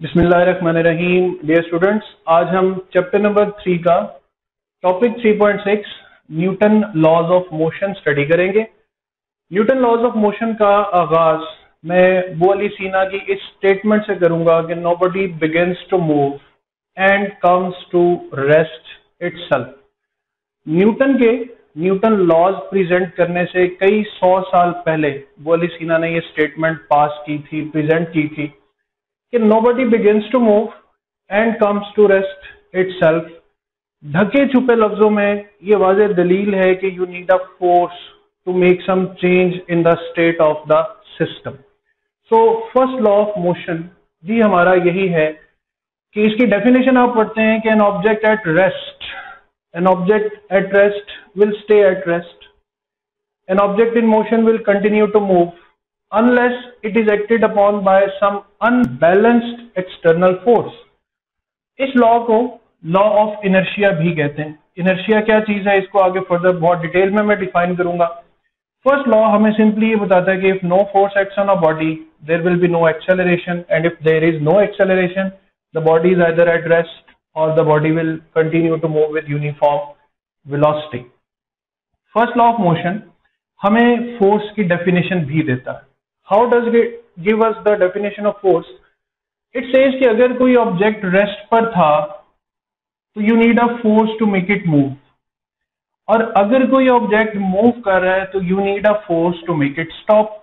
बिस्मिल्लाहिर्रहमानिर्रहीम। Dear students, आज हम चैप्टर नंबर 3 का topic 3.6 Newton laws of motion study करेंगे। न्यूटन लॉज ऑफ मोशन का आगाज मैं बो अली सीना की इस स्टेटमेंट से करूंगा कि nobody begins to move and comes to rest itself. Newton laws present करने से कई 100 साल पहले बो अली सीना ने ये स्टेटमेंट पास की थी, प्रेजेंट की थी कि nobody begins to move and comes to rest itself। ढके छुपे लफ्जों में ये वाज़ेह दलील है कि you need a force to make some change in the state of the system। So first law of motion भी हमारा यही है कि इसकी डेफिनेशन आप पढ़ते हैं कि an object at rest will stay at rest, an object in motion will continue to move unless it is acted upon by some unbalanced external force। इस लॉ को लॉ ऑफ इनर्शिया भी कहते हैं। Inertia क्या चीज है, इसको आगे फर्दर बहुत डिटेल में मैं डिफाइन करूंगा। फर्स्ट लॉ हमें सिंपली ये बताता है कि if no force acts on a body there will be no acceleration, and if there is no acceleration the body is either at rest और the body will continue to move with uniform velocity. First law of motion हमें force की definition भी देता है। How does it give us the definition of force? It says कि अगर कोई object rest पर था तो you need a force to make it move, और अगर कोई ऑब्जेक्ट मूव कर रहा है तो you need a force to make it stop।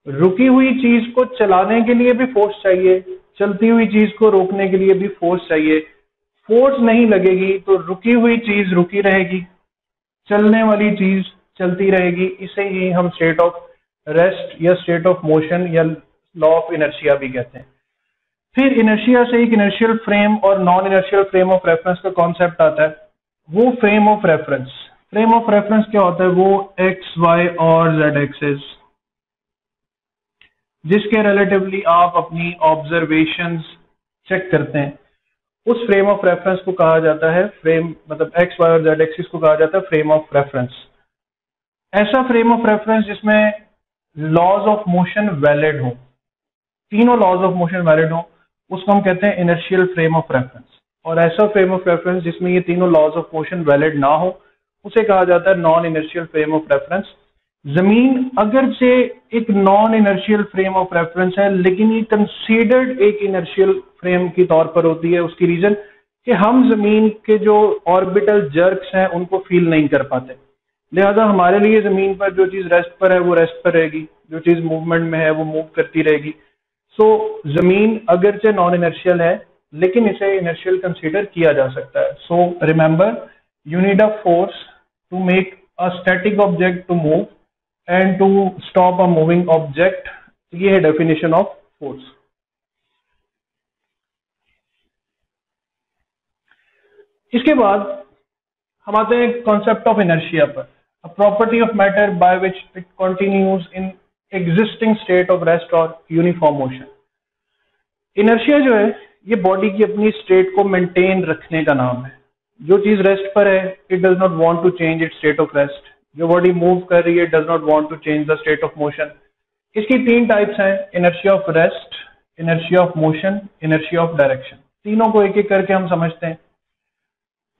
रुकी हुई चीज को चलाने के लिए भी फोर्स चाहिए, चलती हुई चीज को रोकने के लिए भी फोर्स चाहिए। फोर्स नहीं लगेगी तो रुकी हुई चीज रुकी रहेगी, चलने वाली चीज चलती रहेगी। इसे ही हम स्टेट ऑफ रेस्ट या स्टेट ऑफ मोशन या लॉ ऑफ इनर्शिया भी कहते हैं। फिर इनर्शिया से एक इनर्शियल फ्रेम और non inertial frame of reference का कॉन्सेप्ट आता है। वो फ्रेम ऑफ रेफरेंस क्या होता है? वो एक्स वाई और जेड एक्सिस जिसके रिलेटिवली आप अपनी ऑब्जर्वेशंस चेक करते हैं, उस फ्रेम ऑफ रेफरेंस को कहा जाता है फ्रेम, मतलब एक्स वाई और जेड एक्सिस को कहा जाता है फ्रेम ऑफ रेफरेंस। ऐसा फ्रेम ऑफ रेफरेंस जिसमें लॉज ऑफ मोशन वैलिड हो, तीनों लॉज ऑफ मोशन वैलिड हो, उसको हम कहते हैं इनर्शियल फ्रेम ऑफ रेफरेंस। और ऐसा फ्रेम ऑफ रेफरेंस जिसमें ये तीनों लॉज ऑफ मोशन वैलिड ना हो उसे कहा जाता है non inertial frame of reference. जमीन अगर से एक non inertial frame of reference है लेकिन ये कंसीडर्ड एक इनर्शियल फ्रेम की तौर पर होती है। उसकी रीजन कि हम जमीन के जो ऑर्बिटल जर्क्स हैं उनको फील नहीं कर पाते, लिहाजा हमारे लिए जमीन पर जो चीज रेस्ट पर है वो रेस्ट पर रहेगी, जो चीज मूवमेंट में है वो मूव करती रहेगी। सो जमीन अगरचे नॉन इनर्शियल है लेकिन इसे इनर्शियल कंसीडर किया जा सकता है। So remember, you need a force to make a static object to move and to stop a moving object. ये है डेफिनेशन ऑफ फोर्स। इसके बाद हम आते हैं कॉन्सेप्ट ऑफ इनर्शिया पर। A property of matter by which it continues in existing state of rest or uniform motion। Inertia जो है ये बॉडी की अपनी स्टेट को मेंटेन रखने का नाम है। जो चीज रेस्ट पर है it does not want to change its state of rest, जो बॉडी मूव कर रही है does not want to change the state of motion. इसकी तीन टाइप्स हैं, inertia of rest, inertia of motion, inertia of direction. तीनों को एक एक करके हम समझते हैं।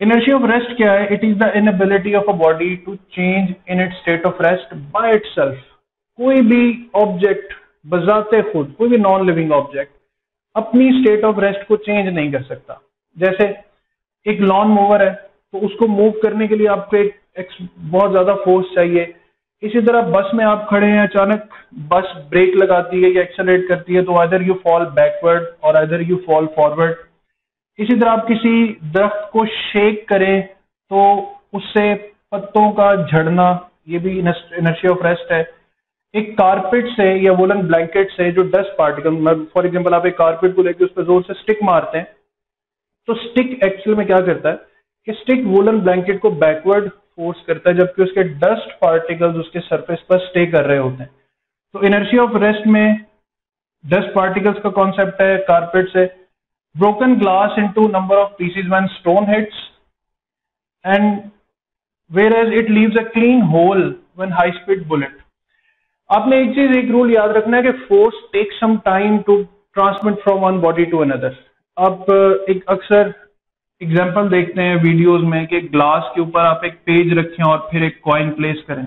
इनर्शिया ऑफ रेस्ट क्या है? It is the inability of a body to change in its state of rest by itself. कोई भी ऑब्जेक्ट बजाते खुद, कोई भी नॉन लिविंग ऑब्जेक्ट अपनी स्टेट ऑफ रेस्ट को चेंज नहीं कर सकता। जैसे एक लॉन मूवर है तो उसको मूव करने के लिए आपको एक बहुत ज्यादा फोर्स चाहिए। इसी तरह बस में आप खड़े हैं, अचानक बस ब्रेक लगाती है या एक्सेलरेट करती है तो आइदर यू फॉल बैकवर्ड और आइदर यू फॉल फॉरवर्ड। इसी तरह आप किसी दरख्त को शेक करें तो उससे पत्तों का झड़ना, ये भी इनर्शिया ऑफ रेस्ट है। एक कारपेट से या वुलन ब्लैंकेट से जो डस्ट पार्टिकल, फॉर एग्जांपल आप एक कारपेट को लेकर उस पर जोर से स्टिक मारते हैं तो स्टिक एक्चुअल में क्या करता है कि स्टिक वुलन ब्लैंकेट को बैकवर्ड फोर्स करता है जबकि उसके डस्ट पार्टिकल्स उसके सरफेस पर स्टे कर रहे होते हैं। तो इनर्शिया ऑफ रेस्ट में डस्ट पार्टिकल्स का कॉन्सेप्ट है कारपेट से। Broken glass into number of pieces when stone hits, and whereas it leaves a clean hole when high speed bullet। आपने एक रूल याद रखना है कि force take some time to transmit from one body to another. आप एक अक्सर example देखते हैं वीडियोस में कि ग्लास के ऊपर आप एक पेज रखें और फिर एक कॉइन प्लेस करें।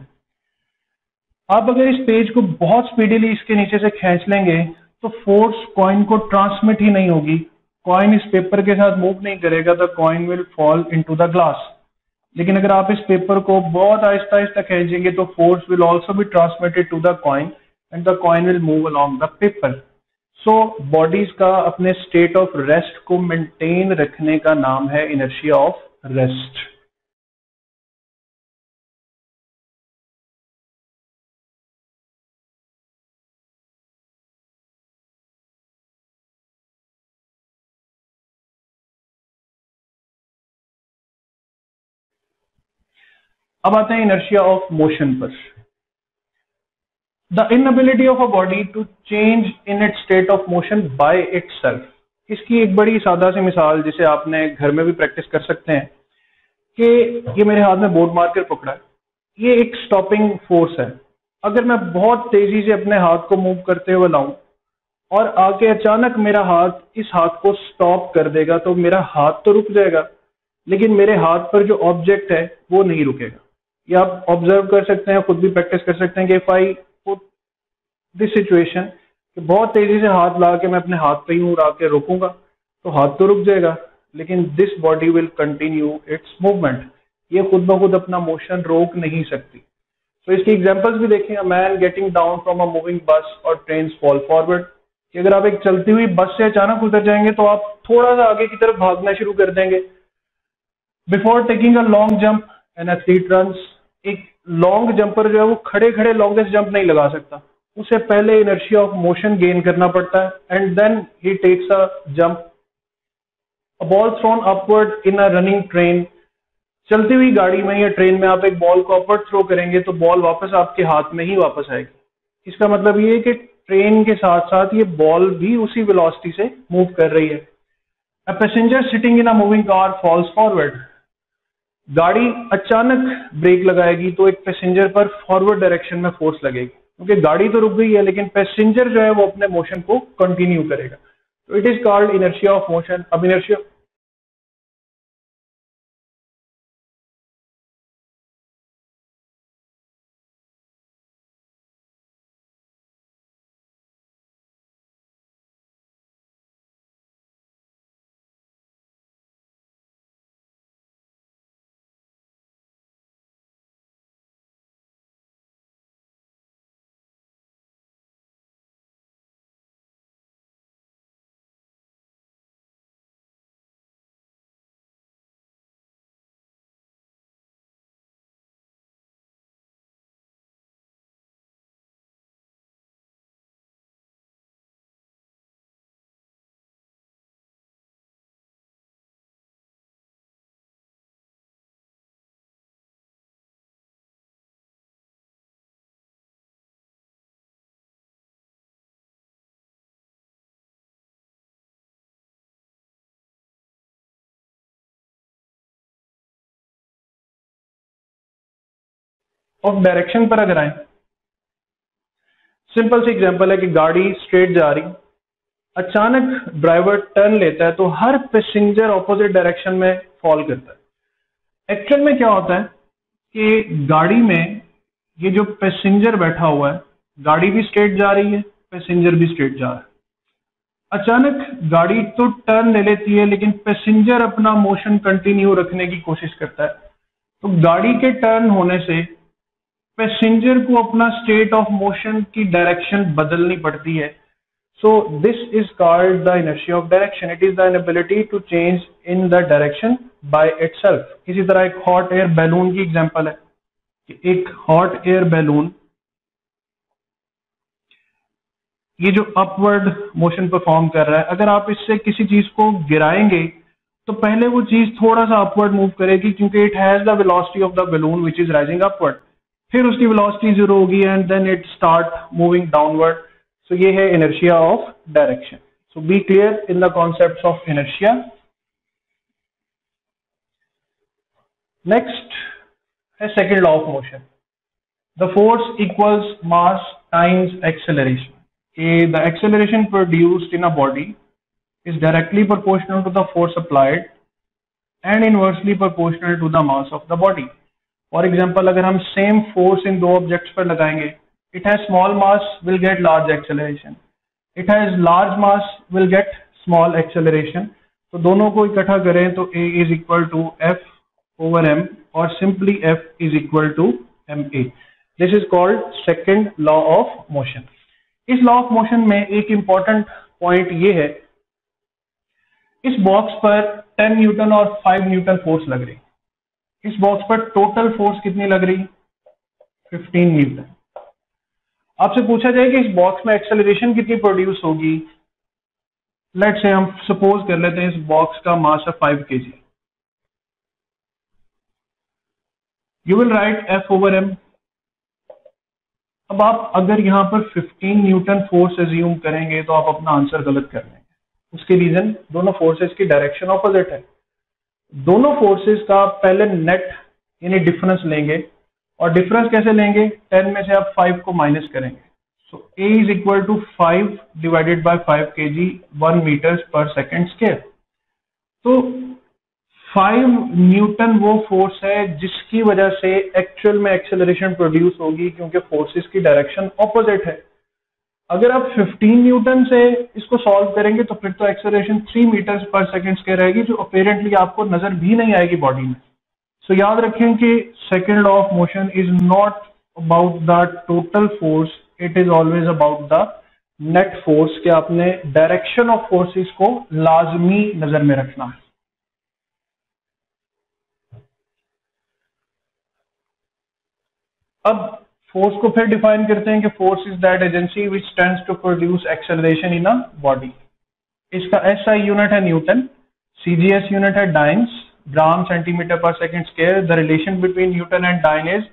आप अगर इस पेज को बहुत स्पीडीली इसके नीचे से खींच लेंगे तो फोर्स कॉइन को ट्रांसमिट ही नहीं होगी, कॉइन इस पेपर के साथ मूव नहीं करेगा, the coin will fall into the glass. लेकिन अगर आप इस पेपर को बहुत आहिस्ता आहिस्ता खींचेंगे तो force will also be transmitted to the coin and the coin will move along the paper. So bodies का अपने स्टेट ऑफ रेस्ट को मेंटेन रखने का नाम है इनर्शिया ऑफ रेस्ट। अब आते हैं इनर्शिया ऑफ मोशन पर। The inability of a body to change in its state of motion by itself. इसकी एक बड़ी सादा सी मिसाल जिसे आपने घर में भी प्रैक्टिस कर सकते हैं कि ये मेरे हाथ में बोर्ड मार्कर पकड़ा है, ये एक स्टॉपिंग फोर्स है। अगर मैं बहुत तेजी से अपने हाथ को मूव करते हुए लाऊं और आके अचानक मेरा हाथ इस हाथ को स्टॉप कर देगा तो मेरा हाथ तो रुक जाएगा, लेकिन मेरे हाथ पर जो ऑब्जेक्ट है वो नहीं रुकेगा। ये आप ऑब्जर्व कर सकते हैं, खुद भी प्रैक्टिस कर सकते हैं कि if I put this situation कि बहुत तेजी से हाथ ला के मैं अपने हाथ पे यूं उड़ा के रोकूंगा तो हाथ तो रुक जाएगा, लेकिन this body will continue its movement. ये खुद ब खुद अपना मोशन रोक नहीं सकती। तो इसकी एग्जांपल्स भी देखें, a man getting down from a moving बस और ट्रेन फॉल फॉरवर्ड। कि अगर आप एक चलती हुई बस से अचानक उतर जाएंगे तो आप थोड़ा सा आगे की तरफ भागना शुरू कर देंगे। Before taking a long jump an athlete runs. एक लॉन्ग जंपर जो है वो खड़े खड़े लॉन्गेस्ट जंप नहीं लगा सकता, उसे पहले इनर्शिया ऑफ मोशन गेन करना पड़ता है and then he takes a jump. A ball thrown upward in a running train. चलती हुई गाड़ी में या ट्रेन में आप एक बॉल को अपवर्ड थ्रो करेंगे तो बॉल वापस आपके हाथ में ही वापस आएगी। इसका मतलब ये है कि ट्रेन के साथ साथ ये बॉल भी उसी वेलोसिटी से मूव कर रही है। A passenger sitting in a moving car falls forward. गाड़ी अचानक ब्रेक लगाएगी तो एक पैसेंजर पर फॉरवर्ड डायरेक्शन में फोर्स लगेगी, क्योंकि गाड़ी तो रुक गई है लेकिन पैसेंजर जो है वो अपने मोशन को कंटिन्यू करेगा। तो it is called inertia of motion. अब इनर्शिया ऑफ डायरेक्शन पर अगर आए, सिंपल सी एग्जांपल है कि गाड़ी स्ट्रेट जा रही, अचानक ड्राइवर टर्न लेता है तो हर पैसेंजर ऑपोजिट डायरेक्शन में फॉल करता है। एक्चुअल में क्या होता है कि गाड़ी में ये जो पैसेंजर बैठा हुआ है, गाड़ी भी स्ट्रेट जा रही है, पैसेंजर भी स्ट्रेट जा रहा है। अचानक गाड़ी तो टर्न ले लेती है लेकिन पैसेंजर अपना मोशन कंटिन्यू रखने की कोशिश करता है। तो गाड़ी के टर्न होने से पैसेंजर को अपना स्टेट ऑफ मोशन की डायरेक्शन बदलनी पड़ती है। So this is called the inertia of direction. It is the inability to change in the direction by itself. इसी तरह एक हॉट एयर बैलून की एग्जांपल है कि एक हॉट एयर बैलून ये जो अपवर्ड मोशन परफॉर्म कर रहा है, अगर आप इससे किसी चीज को गिराएंगे तो पहले वो चीज थोड़ा सा अपवर्ड मूव करेगी क्योंकि it has the velocity of the balloon which is rising upward. फिर उसकी वेलोसिटी जीरो होगी and then it start moving downward. So ये है inertia of direction. So be clear in the concepts of inertia. Next है second law of motion, the force equals mass times acceleration. the acceleration produced in a body is directly proportional to the force applied and inversely proportional to the mass of the body. For example, अगर हम same force इन दो objects पर लगाएंगे, it has small mass will get large acceleration, it has large mass will get small acceleration. तो दोनों को इकट्ठा करें तो A is equal to F over m और simply F is equal to ma. This is called second law of motion. इस law of motion में एक important point ये है, इस बॉक्स पर 10 न्यूटन और 5 न्यूटन फोर्स लग रही, इस बॉक्स पर टोटल फोर्स कितनी लग रही, 15 न्यूटन। आपसे पूछा जाए कि इस बॉक्स में एक्सेलरेशन कितनी प्रोड्यूस होगी, लेट्स से हम सपोज कर लेते हैं इस बॉक्स का मास है 5 kg। You will write F over m। अब आप अगर यहां पर 15 न्यूटन फोर्स एज्यूम करेंगे तो आप अपना आंसर गलत कर लेंगे। उसके रीजन, दोनों फोर्सेस की डायरेक्शन ऑपोजिट है। दोनों फोर्सेस का पहले नेट यानी डिफरेंस लेंगे, और डिफरेंस कैसे लेंगे, 10 में से आप 5 को माइनस करेंगे। So A is equal to 5 divided by 5 kg 1 metres per second square. तो 5 न्यूटन वो फोर्स है जिसकी वजह से एक्चुअल में एक्सेलरेशन प्रोड्यूस होगी, क्योंकि फोर्सेस की डायरेक्शन ऑपोजिट है। अगर आप 15 न्यूटन से इसको सॉल्व करेंगे तो फिर तो acceleration 3 metres per second square रहेगी, जो अपेरेंटली आपको नजर भी नहीं आएगी बॉडी में। सो याद रखें कि second law of motion is not about the total force, it is always about the net force, कि आपने डायरेक्शन ऑफ फोर्सेस को लाजमी नजर में रखना है। अब फोर्स को फिर डिफाइन करते हैं कि force is that agency which tends to produce acceleration in a body. इसका SI यूनिट है न्यूटन, CGS यूनिट है dynes, gram centimetre per second square. The relation between newton and dyne is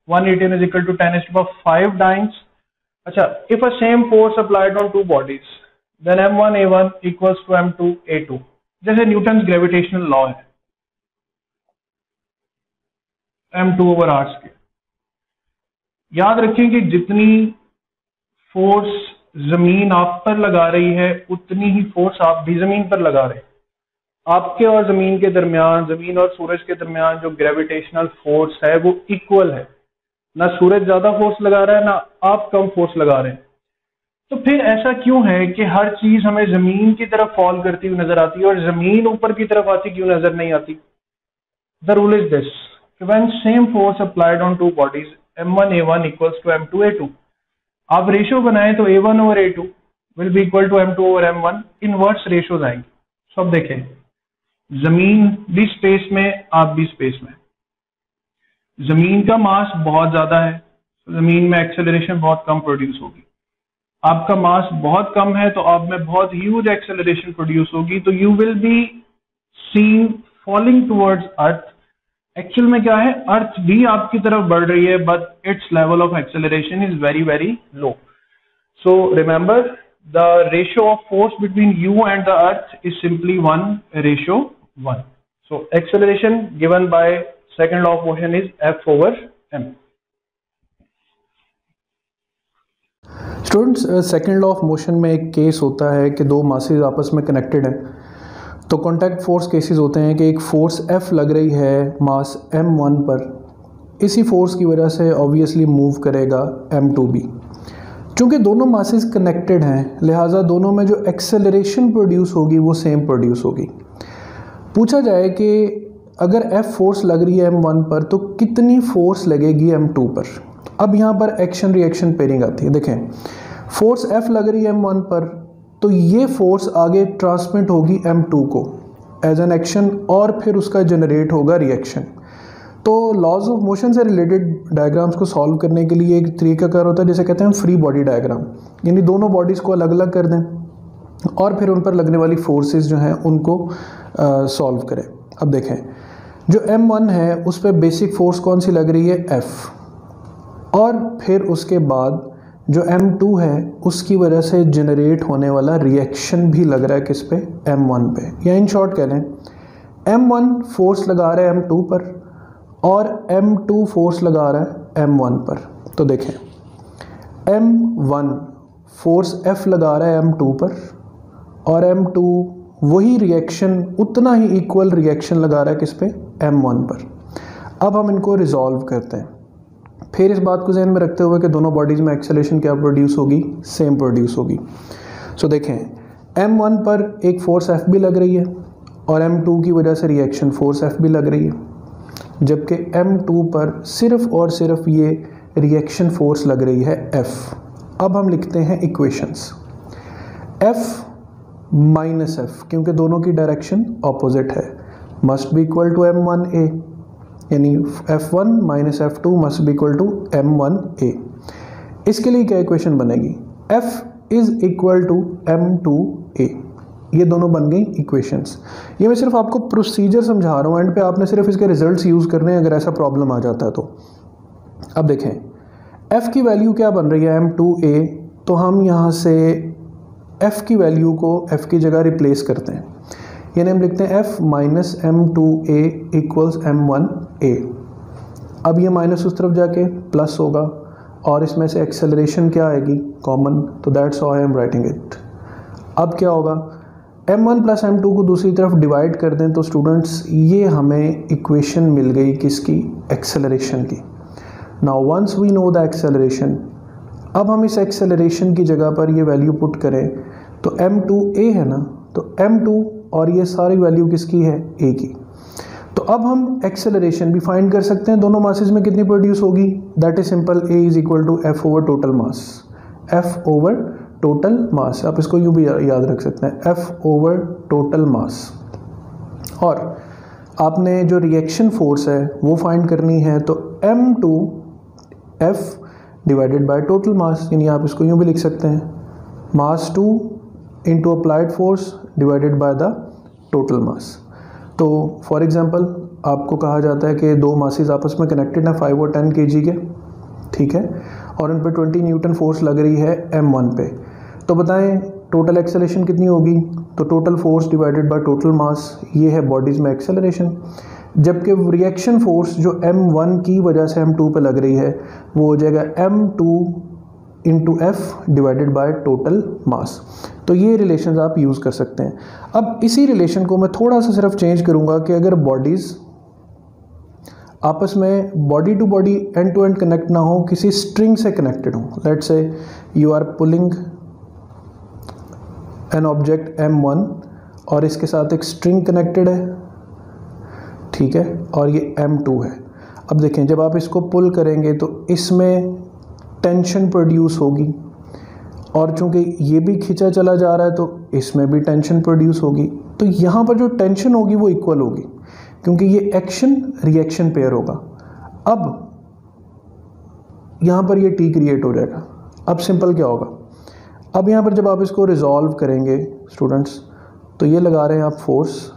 118 is equal to 10⁵ dynes. अच्छा, if a same force applied on two bodies then m1a1 equals to m2a2, जैसे Newton gravitational law है, m2 over r square. याद रखें कि जितनी force जमीन आप पर लगा रही है उतनी ही फोर्स आप भी जमीन पर लगा रहे हैं। आपके और जमीन के दरमियान, जमीन और सूरज के दरमियान जो ग्रेविटेशनल फोर्स है वो इक्वल है, ना सूरज ज्यादा फोर्स लगा रहा है ना आप कम फोर्स लगा रहे हैं। तो फिर ऐसा क्यों है कि हर चीज हमें जमीन की तरफ फॉल करती हुई नजर आती है और जमीन ऊपर की तरफ आती क्यों नजर नहीं आती? The rule is this, when same force applied on two bodies m1a1 equals to m2a2, आप रेशियो बनाएं तो a1 over a2 will be equal to m2 over m1, inverse ratios आएंगे। सब देखें, जमीन भी स्पेस में, आप भी स्पेस में। जमीन का मास बहुत ज्यादा है, जमीन में एक्सेलरेशन बहुत कम प्रोड्यूस होगी। आपका मास बहुत कम है तो आप में बहुत ह्यूज एक्सेलरेशन प्रोड्यूस होगी, तो you will be seen falling towards earth. Actual में क्या है, अर्थ भी आपकी तरफ बढ़ रही है, but it's level of acceleration is very very low. So remember, the ratio of force between you and the earth is simply 1:1। So acceleration given by second law of motion is F over m। Students, second law of motion में एक case होता है कि दो masses आपस में connected हैं, तो कॉन्टैक्ट फोर्स केसेस होते हैं कि एक फोर्स F लग रही है मास m1 पर, इसी फोर्स की वजह से ऑब्वियसली मूव करेगा m2 भी। चूँकि दोनों मासेस कनेक्टेड हैं लिहाजा दोनों में जो एक्सेलरेशन प्रोड्यूस होगी वो सेम प्रोड्यूस होगी। पूछा जाए कि अगर F फोर्स लग रही है m1 पर तो कितनी फोर्स लगेगी m2 पर। अब यहाँ पर एक्शन रिएक्शन पेयरिंग आती है। देखें, फोर्स F लग रही है m1 पर तो ये फोर्स आगे ट्रांसमिट होगी m2 को एज एन एक्शन और फिर उसका जनरेट होगा रिएक्शन। तो लॉज ऑफ मोशन से रिलेटेड डायग्राम्स को सॉल्व करने के लिए एक तरीकाकार होता है जिसे कहते हैं फ्री बॉडी डायग्राम, यानी दोनों बॉडीज़ को अलग अलग कर दें और फिर उन पर लगने वाली फोर्सेस जो हैं उनको सॉल्व करें। अब देखें, जो m1 है उस पर बेसिक फोर्स कौन सी लग रही है, F, और फिर उसके बाद जो m2 है उसकी वजह से जनरेट होने वाला रिएक्शन भी लग रहा है किस पे, m1 पे। या इन शॉर्ट कह लें, m1 फोर्स लगा रहा है m2 पर और m2 फोर्स लगा रहा है m1 पर। तो देखें, m1 फोर्स F लगा रहा है M2 पर और M2 वही रिएक्शन, उतना ही इक्वल रिएक्शन लगा रहा है किस पे, M1 पर। अब हम इनको रिजॉल्व करते हैं। फिर इस बात को ध्यान में रखते हुए कि दोनों बॉडीज़ में एक्सेलरेशन क्या प्रोड्यूस होगी, सेम प्रोड्यूस होगी। सो देखें, M1 पर एक फोर्स F भी लग रही है और M2 की वजह से रिएक्शन फोर्स F भी लग रही है, जबकि M2 पर सिर्फ और सिर्फ ये रिएक्शन फोर्स लग रही है F। अब हम लिखते हैं इक्वेशंस, F माइनस F, क्योंकि दोनों की डायरेक्शन ऑपोजिट है, must be equal to M1A, यानी F1 minus F2 must be equal to M1A। इसके लिए क्या इक्वेशन बनेगी, F is equal to M2A। ये दोनों बन गई इक्वेशंस। ये मैं सिर्फ आपको प्रोसीजर समझा रहा हूँ, एंड पे आपने सिर्फ इसके रिजल्ट्स यूज़ करने हैं अगर ऐसा प्रॉब्लम आ जाता है तो। अब देखें F की वैल्यू क्या बन रही है, M2A, तो हम यहाँ से F की वैल्यू को F की जगह रिप्लेस करते हैं, यानी हम लिखते हैं F minus M2A equals M1A। अब ये माइनस उस तरफ जाके प्लस होगा और इसमें से एक्सेलरेशन क्या आएगी, कॉमन, तो that's how I am writing it. अब क्या होगा, M1 प्लस M2 को दूसरी तरफ डिवाइड कर दें तो स्टूडेंट्स ये हमें इक्वेशन मिल गई किसकी, एक्सेलरेशन की। Now once we know the acceleration, अब हम इस एक्सेलरेशन की जगह पर ये वैल्यू पुट करें तो M2A है ना, तो M2 और ये सारी वैल्यू किसकी है, A की। तो अब हम एक्सेलरेशन भी फाइंड कर सकते हैं, दोनों मासेस में कितनी प्रोड्यूस होगी, that is simple, A is equal to F over total mass, F over total mass. आप इसको यूँ भी याद रख सकते हैं, F ओवर टोटल मास। और आपने जो रिएक्शन फोर्स है वो फाइंड करनी है, तो M2F divided by total mass, यानी आप इसको यूँ भी लिख सकते हैं, मास 2 into applied force divided by the total mass. तो फॉर एग्जांपल आपको कहा जाता है कि दो मासेस आपस में कनेक्टेड हैं 5 और 10 kg के, ठीक है, और उन पे 20 न्यूटन फोर्स लग रही है M1 पे। तो बताएं टोटल एक्सेलरेशन कितनी होगी, तो total force divided by total mass, ये है बॉडीज़ में एक्सेलरेशन। जबकि रिएक्शन फोर्स जो M1 की वजह से M2 पे लग रही है वो हो जाएगा M2 into F divided by total mass. तो ये रिलेशन आप यूज़ कर सकते हैं। अब इसी रिलेशन को मैं थोड़ा सा सिर्फ चेंज करूँगा कि अगर बॉडीज़ आपस में body to body end to end connect ना हो, किसी स्ट्रिंग से कनेक्टेड हो, let's say you are pulling an object M1 और इसके साथ एक स्ट्रिंग कनेक्टेड है, ठीक है, और ये M2 है। अब देखें जब आप इसको पुल करेंगे तो इसमें टेंशन प्रोड्यूस होगी, और चूंकि ये भी खींचा चला जा रहा है तो इसमें भी टेंशन प्रोड्यूस होगी। तो यहाँ पर जो टेंशन होगी वो इक्वल होगी, क्योंकि ये एक्शन रिएक्शन पेयर होगा। अब यहाँ पर ये T क्रिएट हो जाएगा। अब सिंपल क्या होगा, अब यहाँ पर जब आप इसको रिजॉल्व करेंगे स्टूडेंट्स, तो ये लगा रहे हैं आप फोर्स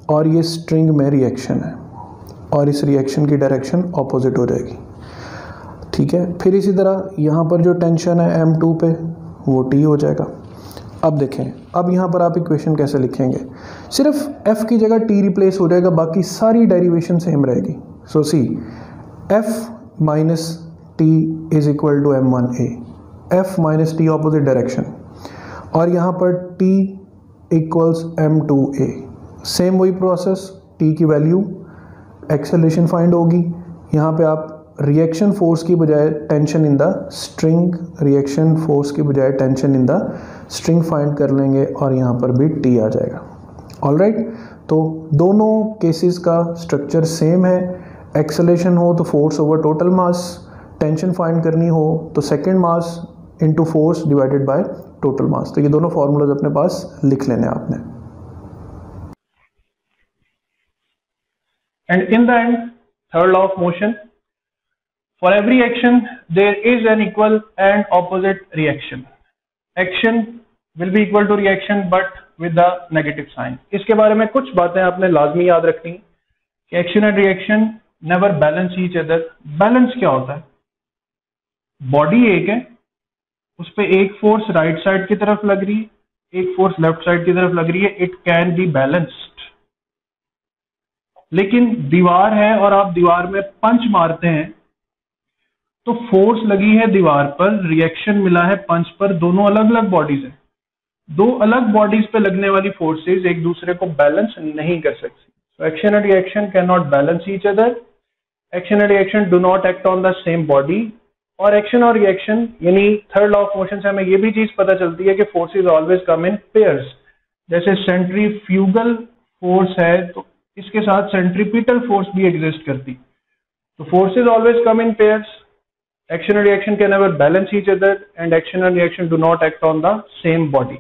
और ये स्ट्रिंग में रिएक्शन है और इस रिएक्शन की डायरेक्शन ऑपोजिट हो जाएगी, ठीक है। फिर इसी तरह यहाँ पर जो टेंशन है M2 पे वो T हो जाएगा। अब देखें, अब यहाँ पर आप इक्वेशन कैसे लिखेंगे, सिर्फ F की जगह T रिप्लेस हो जाएगा, बाकी सारी डेरिवेशन सेम रहेगी। So see F minus T is equal to M1A, F minus T opposite direction, और यहाँ पर T इक्वल्स M2A, सेम वही प्रोसेस, T की वैल्यू, एक्सेलरेशन फाइंड होगी। यहाँ पे आप रिएक्शन फोर्स की बजाय tension in the string, reaction force की बजाय tension in the string find कर लेंगे और यहाँ पर भी T आ जाएगा। ऑलराइट, तो दोनों केसेस का स्ट्रक्चर सेम है। एक्सेलरेशन हो तो फोर्स ओवर टोटल मास, टेंशन फाइंड करनी हो तो second mass into force divided by total mass. तो ये दोनों फॉर्मूलाज अपने पास लिख लेने आपने। And in the end, third law of motion, for every action there is an equal and opposite reaction. Action will be equal to reaction but with the negative sign. इसके बारे में कुछ बातें आपने लाजमी याद रखनी कि action and reaction never balance each other. Balance क्या होता है, बॉडी एक है, उस पर एक फोर्स राइट साइड की तरफ लग रही है, एक फोर्स लेफ्ट साइड की तरफ लग रही है, इट कैन बी बैलेंस्ड। लेकिन दीवार है और आप दीवार में पंच मारते हैं तो फोर्स लगी है दीवार पर, रिएक्शन मिला है पंच पर, दोनों अलग अलग बॉडीज हैं। दो अलग बॉडीज पे लगने वाली फोर्सेस एक दूसरे को बैलेंस नहीं कर सकती। So action and reaction cannot balance each other. Action and reaction do not act on the same body. और एक्शन और रिएक्शन यानी थर्ड लॉ ऑफ मोशन से हमें ये भी चीज पता चलती है कि फोर्सेस ऑलवेज कम इन पेयर्स। जैसे सेंट्रीफ्यूगल फोर्स है तो इसके साथ सेंट्रीपिटल फोर्स भी एग्जिस्ट करती। तो forces always come in pairs, action and reaction can never balance each other, and action and reaction do not act on the same body.